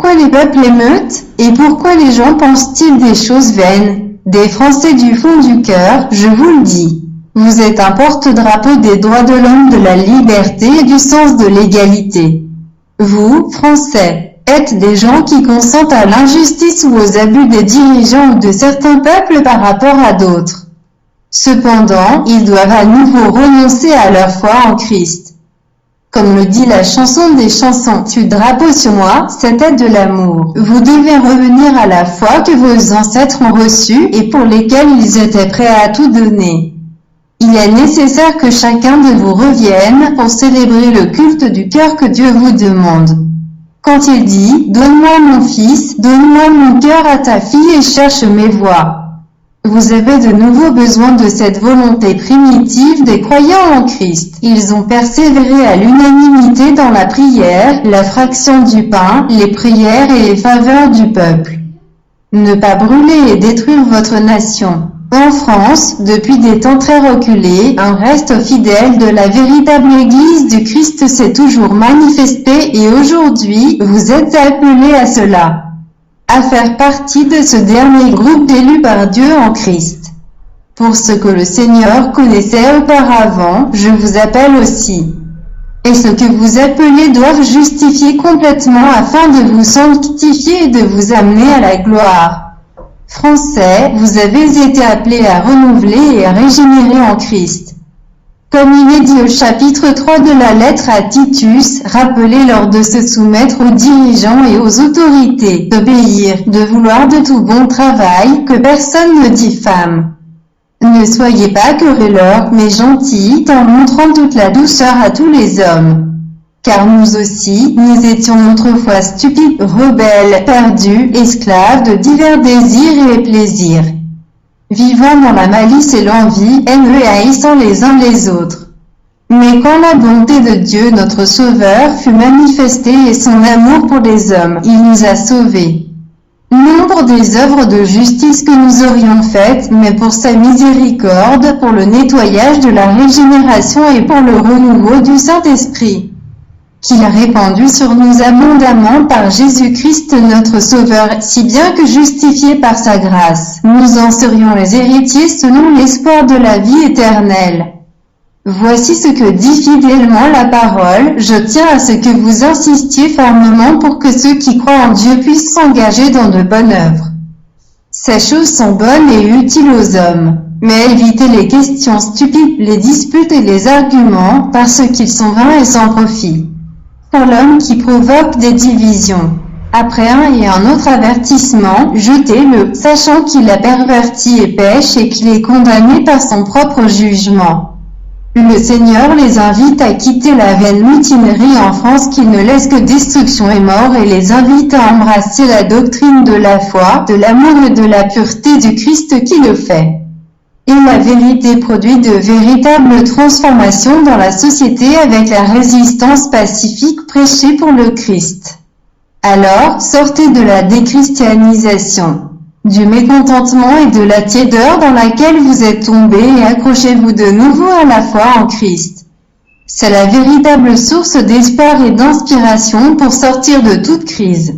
pourquoi les peuples émeutent? Et pourquoi les gens pensent-ils des choses vaines? Des Français du fond du cœur, je vous le dis. Vous êtes un porte-drapeau des droits de l'homme, de la liberté et du sens de l'égalité. Vous, Français, êtes des gens qui consentent à l'injustice ou aux abus des dirigeants ou de certains peuples par rapport à d'autres. Cependant, ils doivent à nouveau renoncer à leur foi en Christ. Comme le dit la chanson des chansons, « Tu drapeau sur moi, c'était de l'amour ». Vous devez revenir à la foi que vos ancêtres ont reçue et pour lesquelles ils étaient prêts à tout donner. Il est nécessaire que chacun de vous revienne pour célébrer le culte du cœur que Dieu vous demande. Quand il dit « Donne-moi mon fils, donne-moi mon cœur à ta fille et cherche mes voies », vous avez de nouveau besoin de cette volonté primitive des croyants en Christ. Ils ont persévéré à l'unanimité dans la prière, la fraction du pain, les prières et les faveurs du peuple. Ne pas brûler et détruire votre nation. En France, depuis des temps très reculés, un reste fidèle de la véritable Église du Christ s'est toujours manifesté et aujourd'hui, vous êtes appelés à cela. À faire partie de ce dernier groupe d'élus par Dieu en Christ. Pour ce que le Seigneur connaissait auparavant, je vous appelle aussi. Et ce que vous appelez doivent justifier complètement afin de vous sanctifier et de vous amener à la gloire. Français, vous avez été appelés à renouveler et à régénérer en Christ. Comme il est dit au chapitre 3 de la lettre à Titus, rappelez-leur de se soumettre aux dirigeants et aux autorités, d'obéir, de vouloir de tout bon travail, que personne ne diffame. Ne soyez pas querelleurs, mais gentils, en montrant toute la douceur à tous les hommes. Car nous aussi, nous étions autrefois stupides, rebelles, perdus, esclaves de divers désirs et plaisirs. Vivant dans la malice et l'envie, haineux et haïssant les uns les autres. Mais quand la bonté de Dieu, notre Sauveur, fut manifestée et son amour pour les hommes, il nous a sauvés. Non pour des œuvres de justice que nous aurions faites, mais pour sa miséricorde, pour le nettoyage de la régénération et pour le renouveau du Saint-Esprit, qu'il a répandu sur nous abondamment par Jésus-Christ notre Sauveur, si bien que justifiés par sa grâce, nous en serions les héritiers selon l'espoir de la vie éternelle. Voici ce que dit fidèlement la parole, je tiens à ce que vous insistiez fermement pour que ceux qui croient en Dieu puissent s'engager dans de bonnes œuvres. Ces choses sont bonnes et utiles aux hommes. Mais évitez les questions stupides, les disputes et les arguments, parce qu'ils sont vains et sans profit. Pour l'homme qui provoque des divisions. Après un et un autre avertissement, jetez-le, sachant qu'il a perverti et pêche et qu'il est condamné par son propre jugement. Le Seigneur les invite à quitter la vaine mutinerie en France qui ne laisse que destruction et mort et les invite à embrasser la doctrine de la foi, de l'amour et de la pureté du Christ qui le fait. Et la vérité produit de véritables transformations dans la société avec la résistance pacifique prêchée pour le Christ. Alors, sortez de la déchristianisation, du mécontentement et de la tiédeur dans laquelle vous êtes tombés et accrochez-vous de nouveau à la foi en Christ. C'est la véritable source d'espoir et d'inspiration pour sortir de toute crise.